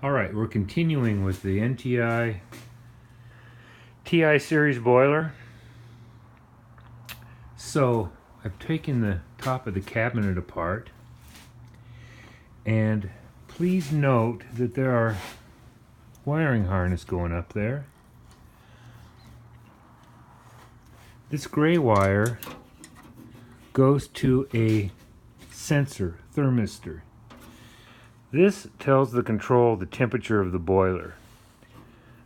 Alright, we're continuing with the NTI TI series boiler. So I've taken the top of the cabinet apart, and please note that there are wiring harness going up there. This gray wire goes to a sensor, thermistor. This tells the control the temperature of the boiler.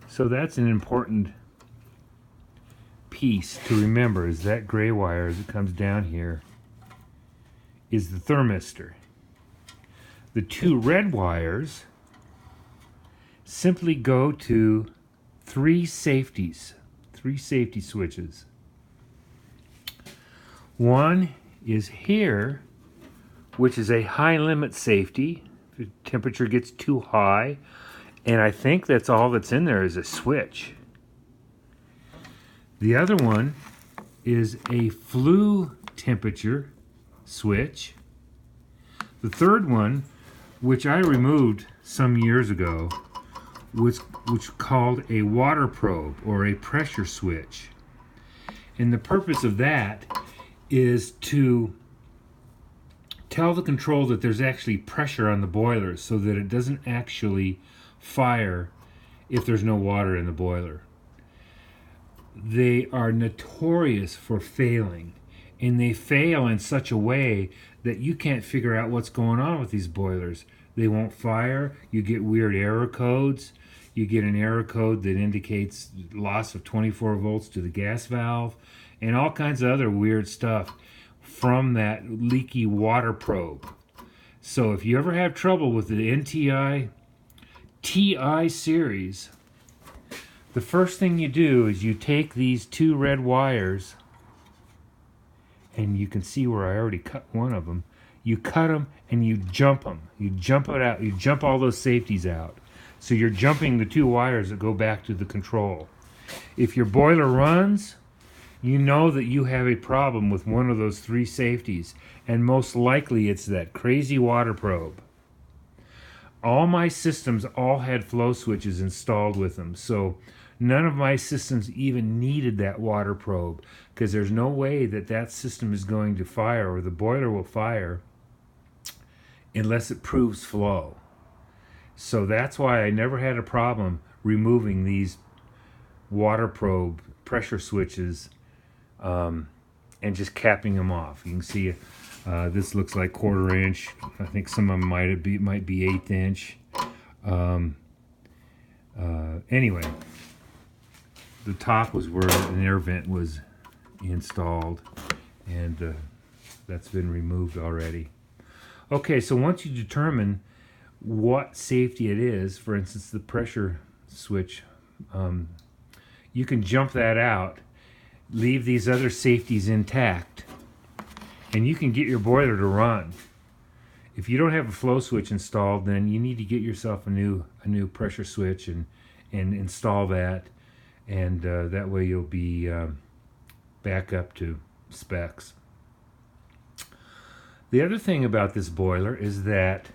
So that's an important piece to remember, is that gray wire as it comes down here is the thermistor. The two red wires simply go to three safety switches. One is here, which is a high limit safety. The temperature gets too high, and I think that's all that's in there is a switch. The other one is a flue temperature switch. The third one, which I removed some years ago, which called a water probe or a pressure switch. And the purpose of that is to tell the control that there's actually pressure on the boiler so that it doesn't actually fire if there's no water in the boiler. They are notorious for failing, and they fail in such a way that you can't figure out what's going on with these boilers. They won't fire, you get weird error codes. You get an error code that indicates loss of 24 volts to the gas valve and all kinds of other weird stuff from that leaky water probe. So if you ever have trouble with the NTI TI series, the first thing you do is you take these two red wires, and you can see where I already cut one of them. You cut them and you jump them. You jump it out. You jump all those safeties out. So you're jumping the two wires that go back to the control. If your boiler runs, you know that you have a problem with one of those three safeties, and most likely it's that crazy water probe. All my systems all had flow switches installed with them, so none of my systems even needed that water probe, because there's no way that that system is going to fire or the boiler will fire unless it proves flow. So that's why I never had a problem removing these water probe pressure switches and just capping them off. You can see this looks like 1/4 inch. I think some of them might be 1/8 inch. Anyway, the top was where an air vent was installed, and that's been removed already. Okay, so once you determine what safety it is, for instance the pressure switch, you can jump that out, leave these other safeties intact, and you can get your boiler to run. If you don't have a flow switch installed, then you need to get yourself a new pressure switch and install that, and that way you'll be back up to specs. The other thing about this boiler is that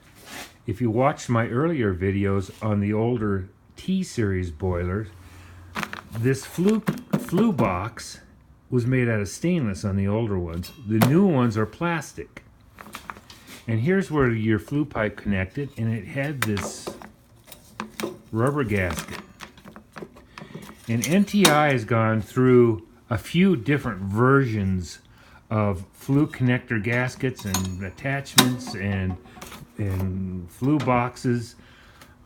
if you watched my earlier videos on the older T-series boilers, this flue box was made out of stainless on the older ones. The new ones are plastic. And here's where your flue pipe connected, and it had this rubber gasket. And NTI has gone through a few different versions of flue connector gaskets and attachments and flue boxes.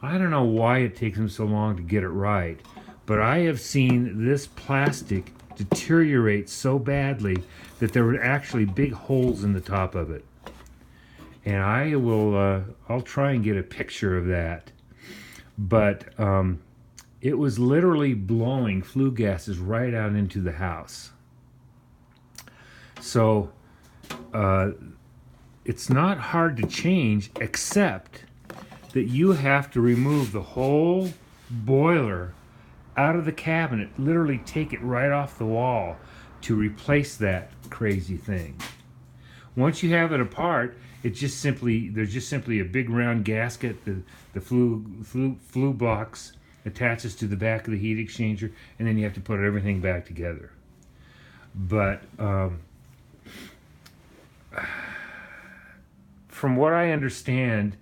I don't know why it takes them so long to get it right, but I have seen this plastic deteriorate so badly that there were actually big holes in the top of it. And I'll try and get a picture of that. But it was literally blowing flue gases right out into the house. So it's not hard to change, except that you have to remove the whole boiler out of the cabinet, literally take it right off the wall to replace that crazy thing. Once you have it apart, There's just simply a big round gasket. The flue box attaches to the back of the heat exchanger, and then you have to put everything back together. But from what I understand,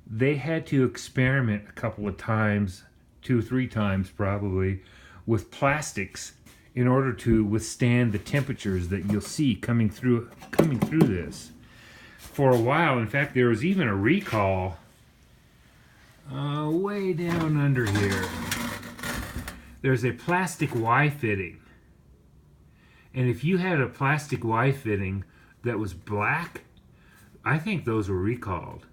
they had to experiment a couple of times, 2 or 3 times probably, with plastics in order to withstand the temperatures that you'll see coming through this. For a while, in fact, there was even a recall way down under here. There's a plastic Y fitting. And if you had a plastic Y fitting that was black, I think those were recalled.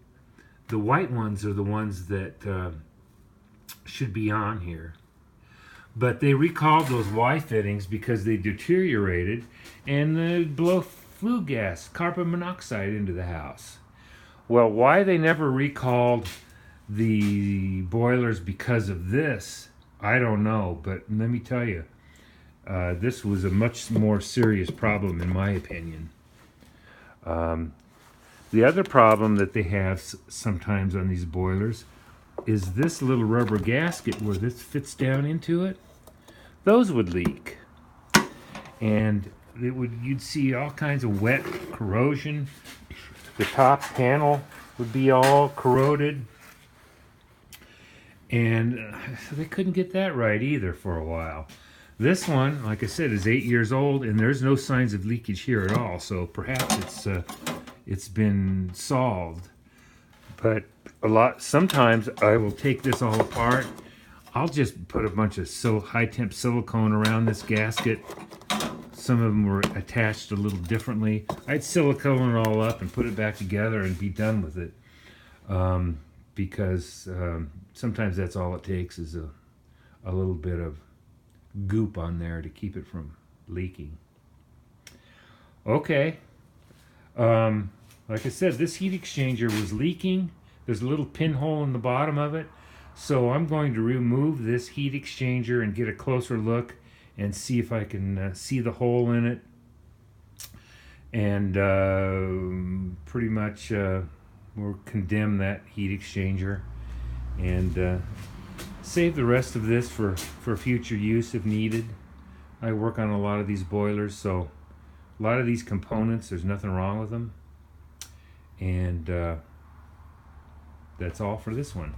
The white ones are the ones that should be on here. But they recalled those Y fittings because they deteriorated and they blow flue gas, carbon monoxide, into the house. Well, why they never recalled the boilers because of this, I don't know. But let me tell you, this was a much more serious problem in my opinion. The other problem that they have sometimes on these boilers is this little rubber gasket where this fits down into it. Those would leak, and you'd see all kinds of wet corrosion. The top panel would be all corroded, and they couldn't get that right either for a while. This one, like I said, is 8 years old, and there's no signs of leakage here at all. So perhaps it's been solved. But sometimes I will take this all apart. I'll just put a bunch of high temp silicone around this gasket. Some of them were attached a little differently. I'd silicone it all up and put it back together and be done with it. Because sometimes that's all it takes is a little bit of goop on there to keep it from leaking. Okay. Like I said, this heat exchanger was leaking. There's a little pinhole in the bottom of it. So I'm going to remove this heat exchanger and get a closer look and see if I can see the hole in it. And pretty much we'll condemn that heat exchanger and save the rest of this for future use if needed. I work on a lot of these boilers, so a lot of these components, there's nothing wrong with them. And that's all for this one.